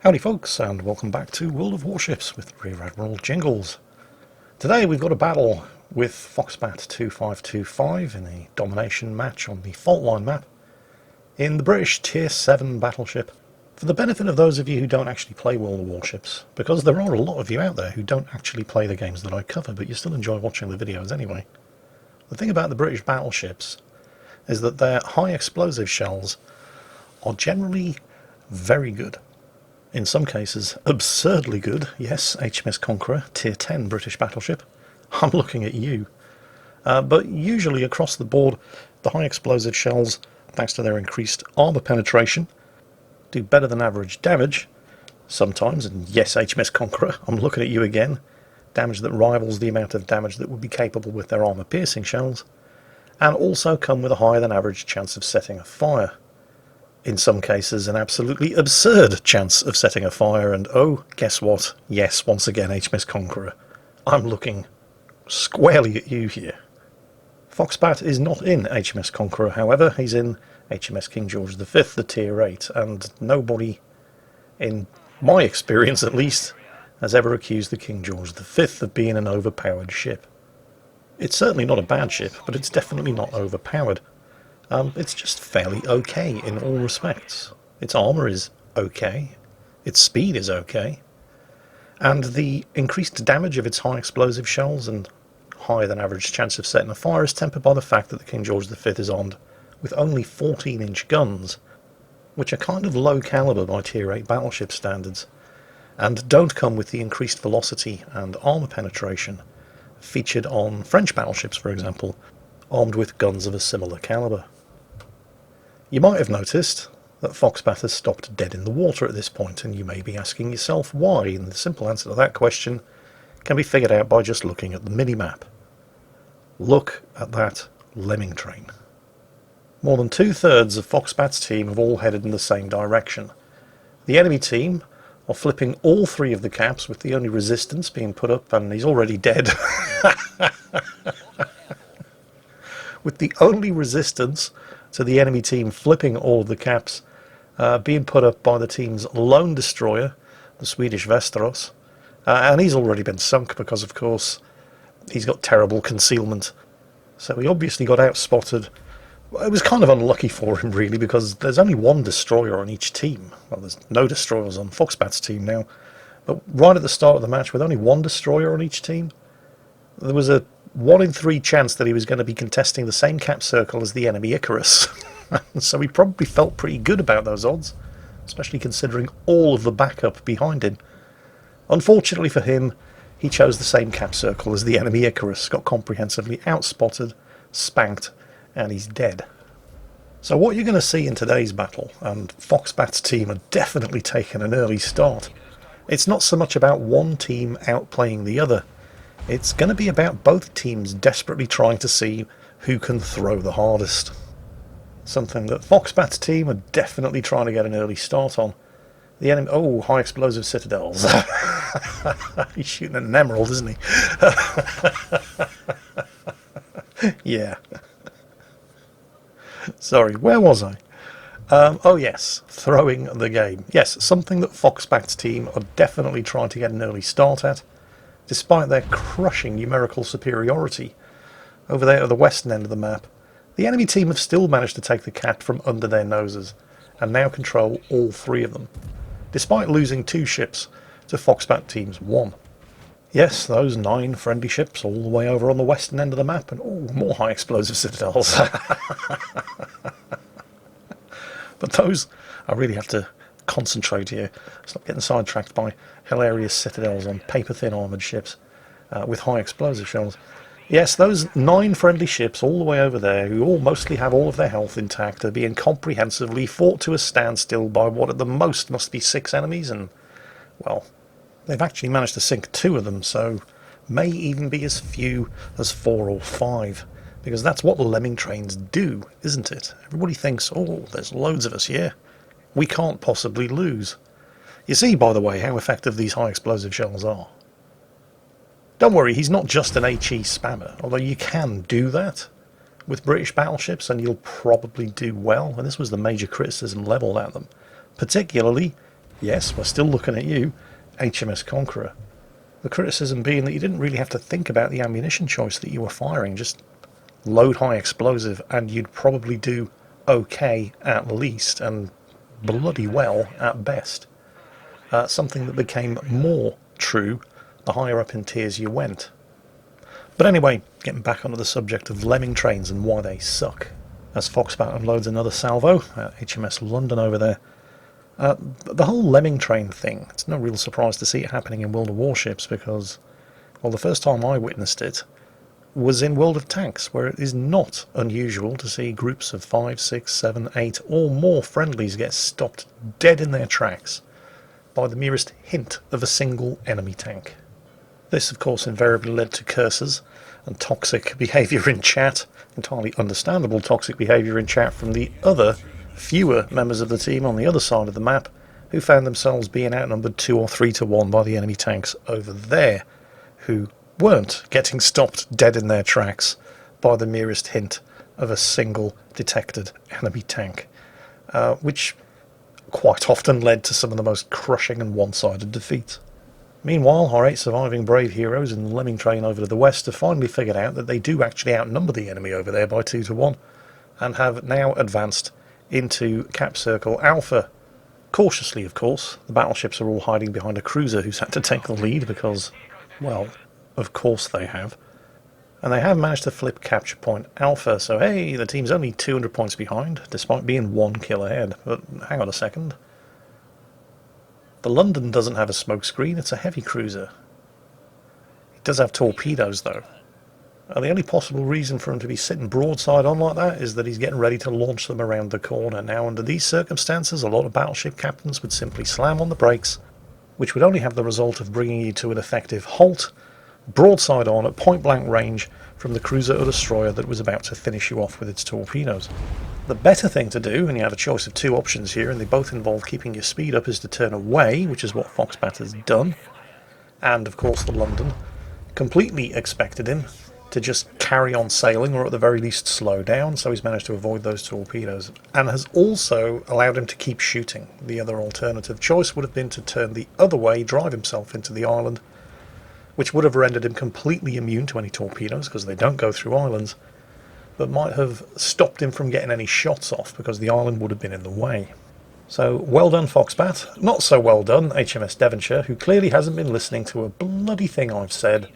Howdy folks, and welcome back to World of Warships with Rear Admiral Jingles. Today we've got a battle with Foxbat 2525 in a domination match on the fault line map in the British Tier 7 battleship. For the benefit of those of you who don't actually play World of Warships, because there are a lot of you out there who don't actually play the games that I cover, but you still enjoy watching the videos anyway. The thing about the British battleships is that their high explosive shells are generally very good. In some cases, absurdly good. Yes, HMS Conqueror, Tier 10 British battleship. I'm looking at you. But usually across the board, the high explosive shells, thanks to their increased armour penetration, do better than average damage. Sometimes, and yes, HMS Conqueror, I'm looking at you again. Damage that rivals the amount of damage that would be capable with their armour-piercing shells. And also come with a higher than average chance of setting a fire. In some cases, an absolutely absurd chance of setting a fire, and oh, guess what? Yes, once again, HMS Conqueror. I'm looking squarely at you here. Foxbat is not in HMS Conqueror, however. He's in HMS King George V, the Tier 8, and nobody, in my experience at least, has ever accused the King George V of being an overpowered ship. It's certainly not a bad ship, but it's definitely not overpowered. It's just fairly okay in all respects. Its armour is okay, its speed is okay, and the increased damage of its high explosive shells and higher than average chance of setting a fire is tempered by the fact that the King George V is armed with only 14-inch guns, which are kind of low calibre by Tier 8 battleship standards, and don't come with the increased velocity and armour penetration featured on French battleships, for example, armed with guns of a similar calibre. You might have noticed that Foxbat has stopped dead in the water at this point, and you may be asking yourself why, and the simple answer to that question can be figured out by just looking at the minimap. Look at that lemming train. More than 2/3 of Foxbat's team have all headed in the same direction. The enemy team are flipping all three of the caps, with the only resistance being put up, and he's already dead. With the only resistance to the enemy team flipping all of the caps being put up by the team's lone destroyer, the Swedish Västerås, and he's already been sunk because, of course, he's got terrible concealment. So he obviously got outspotted. It was kind of unlucky for him, really, because there's only one destroyer on each team. Well, there's no destroyers on Foxbat's team now, but right at the start of the match, with only one destroyer on each team, there was a 1 in 3 chance that he was going to be contesting the same cap circle as the enemy Icarus. So he probably felt pretty good about those odds, especially considering all of the backup behind him. Unfortunately for him, he chose the same cap circle as the enemy Icarus, got comprehensively outspotted, spanked, and he's dead. So what you're going to see in today's battle, and Foxbat's team are definitely taking an early start, it's not so much about one team outplaying the other. It's going to be about both teams desperately trying to see who can throw the hardest. Something that Foxbat's team are definitely trying to get an early start on. The enemy... Oh, high explosive citadels. He's shooting at an emerald, isn't he? Yeah. Sorry, where was I? Oh yes, throwing the game. Yes, something that Foxbat's team are definitely trying to get an early start at. Despite their crushing numerical superiority over there at the western end of the map, the enemy team have still managed to take the cap from under their noses and now control all three of them, despite losing 2 ships to Foxbat team's 1. Yes, those 9 friendly ships all the way over on the western end of the map, and oh, more high explosive citadels. But those, I really have to concentrate here, stop getting sidetracked by hilarious citadels on paper-thin armoured ships with high explosive shells. Yes, those 9 friendly ships all the way over there, who all mostly have all of their health intact, are being comprehensively fought to a standstill by what at the most must be 6 enemies, and, well, they've actually managed to sink 2 of them, so may even be as few as 4 or 5, because that's what the lemming trains do, isn't it? Everybody thinks, oh, there's loads of us here. We can't possibly lose. You see, by the way, how effective these high explosive shells are. Don't worry, he's not just an HE spammer, although you can do that with British battleships and you'll probably do well, and this was the major criticism levelled at them, particularly Yes, we're still looking at you, HMS Conqueror. The criticism being that you didn't really have to think about the ammunition choice that you were firing, just load high explosive and you'd probably do okay at least, and bloody well at best. Something that became more true the higher up in tiers you went. But anyway, getting back onto the subject of lemming trains and why they suck. As Foxbat unloads another salvo at HMS London over there. The whole lemming train thing, it's no real surprise to see it happening in World of Warships because, well, the first time I witnessed it was in World of Tanks, where it is not unusual to see groups of 5, 6, 7, 8 or more friendlies get stopped dead in their tracks by the merest hint of a single enemy tank. This, of course, invariably led to curses and toxic behaviour in chat, entirely understandable toxic behaviour in chat from the other, fewer members of the team on the other side of the map, who found themselves being outnumbered 2 or 3 to 1 by the enemy tanks over there, who weren't getting stopped dead in their tracks by the merest hint of a single detected enemy tank, which quite often led to some of the most crushing and one-sided defeats. Meanwhile, our 8 surviving brave heroes in the lemming train over to the west have finally figured out that they do actually outnumber the enemy over there by 2 to 1, and have now advanced into Cap Circle Alpha. Cautiously, of course. The battleships are all hiding behind a cruiser who's had to take the lead because, well, of course they have. And they have managed to flip Capture Point Alpha, so hey, the team's only 200 points behind, despite being 1 kill ahead. But hang on a second. The London doesn't have a smokescreen, it's a heavy cruiser. It does have torpedoes, though. The only possible reason for him to be sitting broadside on like that is that he's getting ready to launch them around the corner. Now, under these circumstances, a lot of battleship captains would simply slam on the brakes, which would only have the result of bringing you to an effective halt, broadside on at point-blank range from the cruiser or destroyer that was about to finish you off with its torpedoes. The better thing to do, and you have a choice of 2 options here, and they both involve keeping your speed up, is to turn away, which is what Foxbat has done. And, of course, the London completely expected him to just carry on sailing, or at the very least slow down, so he's managed to avoid those torpedoes, and has also allowed him to keep shooting. The other alternative choice would have been to turn the other way, drive himself into the island, which would have rendered him completely immune to any torpedoes, because they don't go through islands, but might have stopped him from getting any shots off, because the island would have been in the way. So, well done, Foxbat. Not so well done, HMS Devonshire, who clearly hasn't been listening to a bloody thing I've said.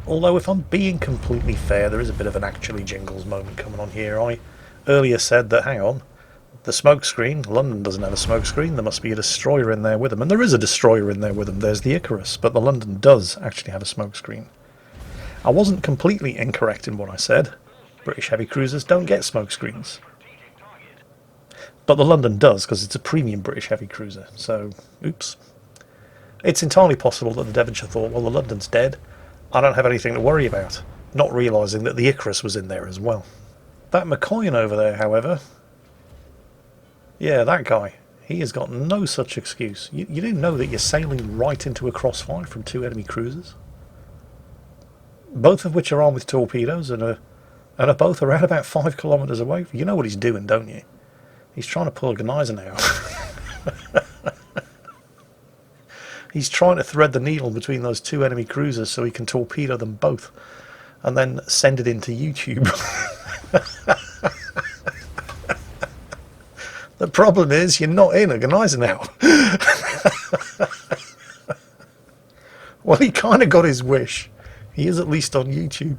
Although, if I'm being completely fair, there is a bit of an actually Jingles moment coming on here. I earlier said that, hang on, the smokescreen, London doesn't have a smokescreen, there must be a destroyer in there with them. And there is a destroyer in there with them, there's the Icarus, but the London does actually have a smokescreen. I wasn't completely incorrect in what I said. British heavy cruisers don't get smokescreens. But the London does, because it's a premium British heavy cruiser, so, oops. It's entirely possible that the Devonshire thought, well, the London's dead, I don't have anything to worry about, not realising that the Icarus was in there as well. That McCoyan over there, however, yeah, that guy, he has got no such excuse. You do know that you're sailing right into a crossfire from 2 enemy cruisers, both of which are armed with torpedoes and are both around about 5 kilometres away. You know what he's doing, don't you? He's trying to pull a Gneisenau. He's trying to thread the needle between those 2 enemy cruisers so he can torpedo them both and then send it into YouTube. The problem is you're not in a Gneisenau. Well, he kind of got his wish. He is at least on YouTube.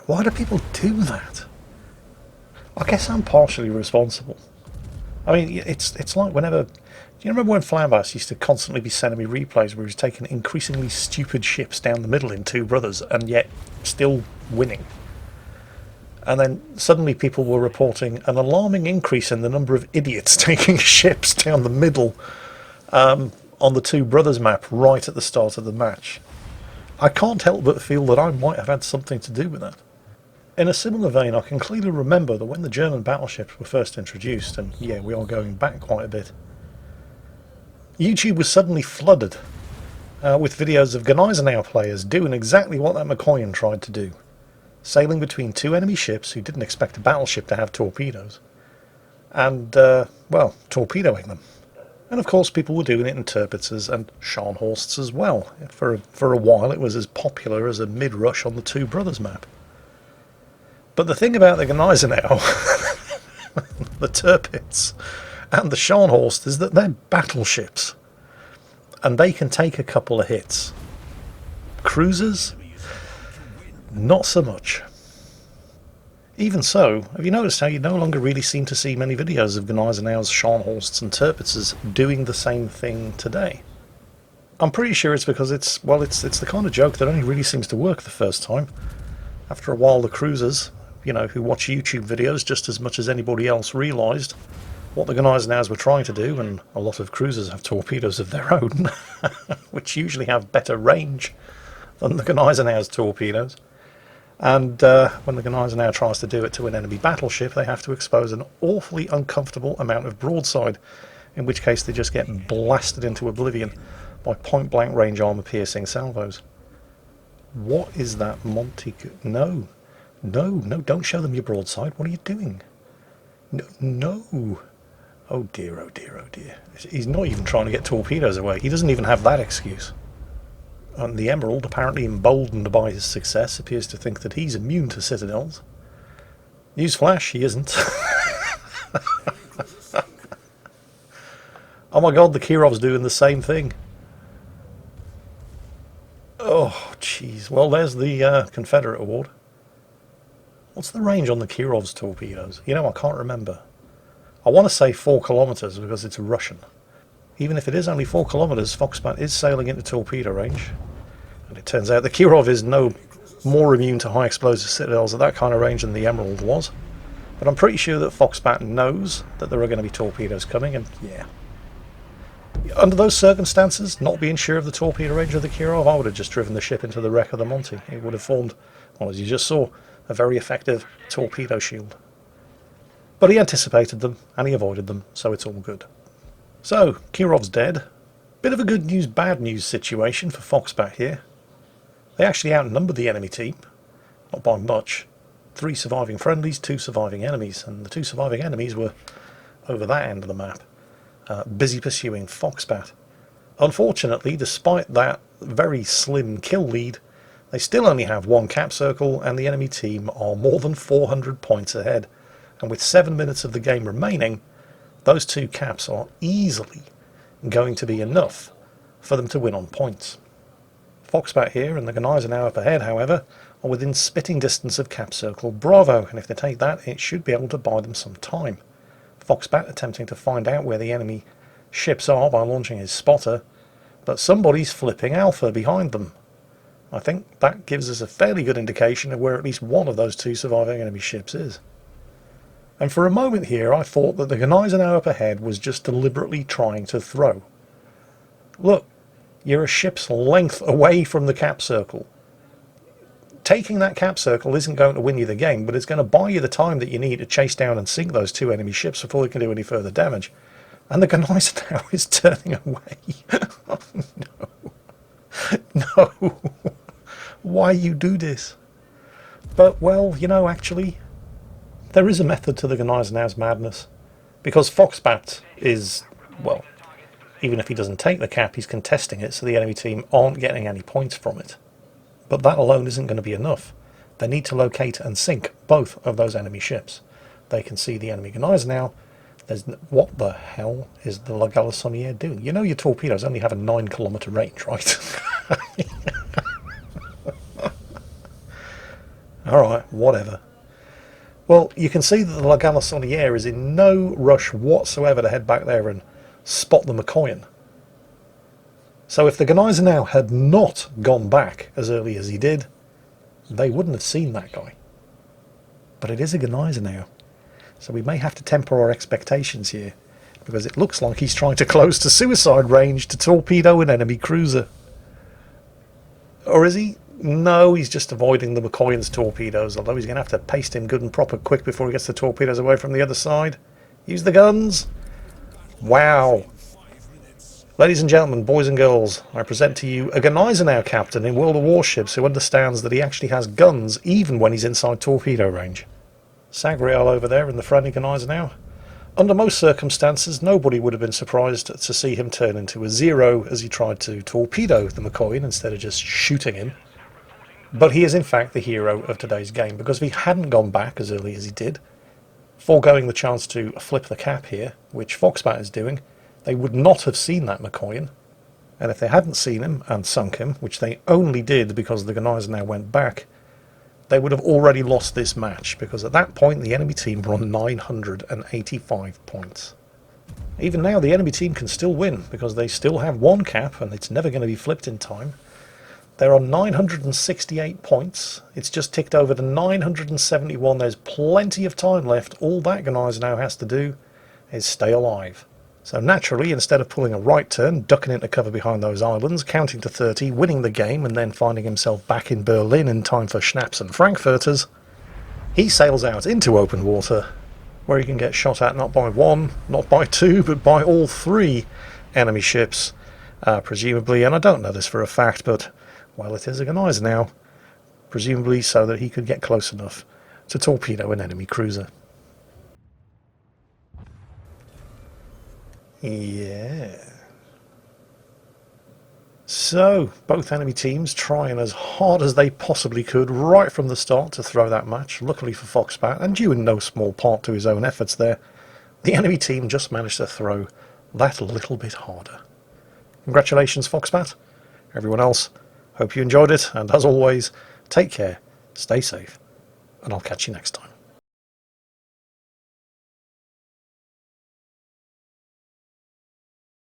Why do people do that? I guess I'm partially responsible. I mean, it's like whenever... Do you remember when Flambas used to constantly be sending me replays where he was taking increasingly stupid ships down the middle in Two Brothers and yet still winning? And then suddenly people were reporting an alarming increase in the number of idiots taking ships down the middle on the Two Brothers map right at the start of the match. I can't help but feel that I might have had something to do with that. In a similar vein, I can clearly remember that when the German battleships were first introduced, and yeah, we are going back quite a bit, YouTube was suddenly flooded with videos of Gneisenau players doing exactly what that McCoyan tried to do. Sailing between 2 enemy ships who didn't expect a battleship to have torpedoes, and, well, torpedoing them. And of course people were doing it in Tirpitzers and Scharnhorsts as well. For a while it was as popular as a mid-rush on the Two Brothers map. But the thing about the Gneisenau, the Tirpitz and the Scharnhorst is that they're battleships. And they can take a couple of hits. Cruisers? Not so much. Even so, have you noticed how you no longer really seem to see many videos of Gneisenau's, Scharnhorsts and Tirpitzers doing the same thing today? I'm pretty sure it's because it's the kind of joke that only really seems to work the first time. After a while the cruisers, who watch YouTube videos just as much as anybody else, realised what the Gneisenau's were trying to do, and a lot of cruisers have torpedoes of their own, which usually have better range than the Gneisenau's torpedoes. And when the Gneisenau tries to do it to an enemy battleship, they have to expose an awfully uncomfortable amount of broadside, in which case they just get blasted into oblivion by point-blank range armor-piercing salvos. What is that Monty... No, don't show them your broadside. What are you doing? No. Oh dear, oh dear, oh dear. He's not even trying to get torpedoes away. He doesn't even have that excuse. And the Emerald, apparently emboldened by his success, appears to think that he's immune to citadels. Newsflash, he isn't. Oh my god, the Kirov's doing the same thing. Oh, jeez. Well, there's the Confederate award. What's the range on the Kirov's torpedoes? I can't remember. I want to say 4 kilometers because it's Russian. Even if it is only 4 kilometers, Foxbat is sailing into torpedo range. And it turns out the Kirov is no more immune to high explosive citadels at that kind of range than the Emerald was. But I'm pretty sure that Foxbat knows that there are going to be torpedoes coming, and yeah. Under those circumstances, not being sure of the torpedo range of the Kirov, I would have just driven the ship into the wreck of the Monty. It would have formed, well, as you just saw, a very effective torpedo shield. But he anticipated them, and he avoided them, so it's all good. So, Kirov's dead. Bit of a good news, bad news situation for Foxbat here. They actually outnumbered the enemy team, not by much. 3 surviving friendlies, 2 surviving enemies, and the 2 surviving enemies were over that end of the map, busy pursuing Foxbat. Unfortunately, despite that very slim kill lead, they still only have 1 cap circle, and the enemy team are more than 400 points ahead. And with 7 minutes of the game remaining, those 2 caps are easily going to be enough for them to win on points. Foxbat here and the Gneisenau up ahead, however, are within spitting distance of cap circle Bravo, and if they take that, it should be able to buy them some time. Foxbat attempting to find out where the enemy ships are by launching his spotter, but somebody's flipping Alpha behind them. I think that gives us a fairly good indication of where at least one of those 2 surviving enemy ships is. And for a moment here I thought that the Gneisenau up ahead was just deliberately trying to throw. Look, you're a ship's length away from the cap circle. Taking that cap circle isn't going to win you the game, but it's going to buy you the time that you need to chase down and sink those 2 enemy ships before they can do any further damage. And the Gneisenau is turning away. Oh, no. No. Why you do this? But, well, actually, there is a method to the Gneisenau's madness. Because Foxbat is, well, even if he doesn't take the cap, he's contesting it, so the enemy team aren't getting any points from it. But that alone isn't going to be enough. They need to locate and sink both of those enemy ships. They can see the enemy Gneisenau. What the hell is the La Galissoniere doing? Your torpedoes only have a 9 kilometer range, right? Alright, whatever. Well, you can see that the La Galissoniere is in no rush whatsoever to head back there and spot the Mikoyan. So if the Gneisenau had not gone back as early as he did, they wouldn't have seen that guy. But it is a Gneisenau, so we may have to temper our expectations here, because it looks like he's trying to close to suicide range to torpedo an enemy cruiser. Or is he? No, he's just avoiding the Mikoyan's torpedoes, although he's going to have to paste him good and proper quick before he gets the torpedoes away from the other side. Use the guns. Wow. Ladies and gentlemen, boys and girls, I present to you a Gneisenau captain in World of Warships who understands that he actually has guns even when he's inside torpedo range. Sagriel over there in the friendly Gneisenau, Under most circumstances, nobody would have been surprised to see him turn into a zero as he tried to torpedo the McCoy instead of just shooting him. But he is in fact the hero of today's game, because if he hadn't gone back as early as he did, foregoing the chance to flip the cap here, which Foxbat is doing, they would not have seen that McCoy. And if they hadn't seen him and sunk him, which they only did because the guys now went back, they would have already lost this match, because at that point the enemy team were on 985 points. Even now the enemy team can still win, because they still have one cap and it's never going to be flipped in time. They're on 968 points. It's just ticked over to 971. There's plenty of time left. All that Ganize now has to do is stay alive. So naturally, instead of pulling a right turn, ducking into cover behind those islands, counting to 30, winning the game, and then finding himself back in Berlin in time for Schnapps and Frankfurters, he sails out into open water, where he can get shot at not by one, not by two, but by all three enemy ships, presumably, and I don't know this for a fact, but, well, it is a Ganize now, presumably so that he could get close enough to torpedo an enemy cruiser. Yeah. So, both enemy teams trying as hard as they possibly could right from the start to throw that match. Luckily for Foxbat, and due in no small part to his own efforts there, the enemy team just managed to throw that little bit harder. Congratulations, Foxbat. Everyone else, hope you enjoyed it, and as always, take care, stay safe, and I'll catch you next time.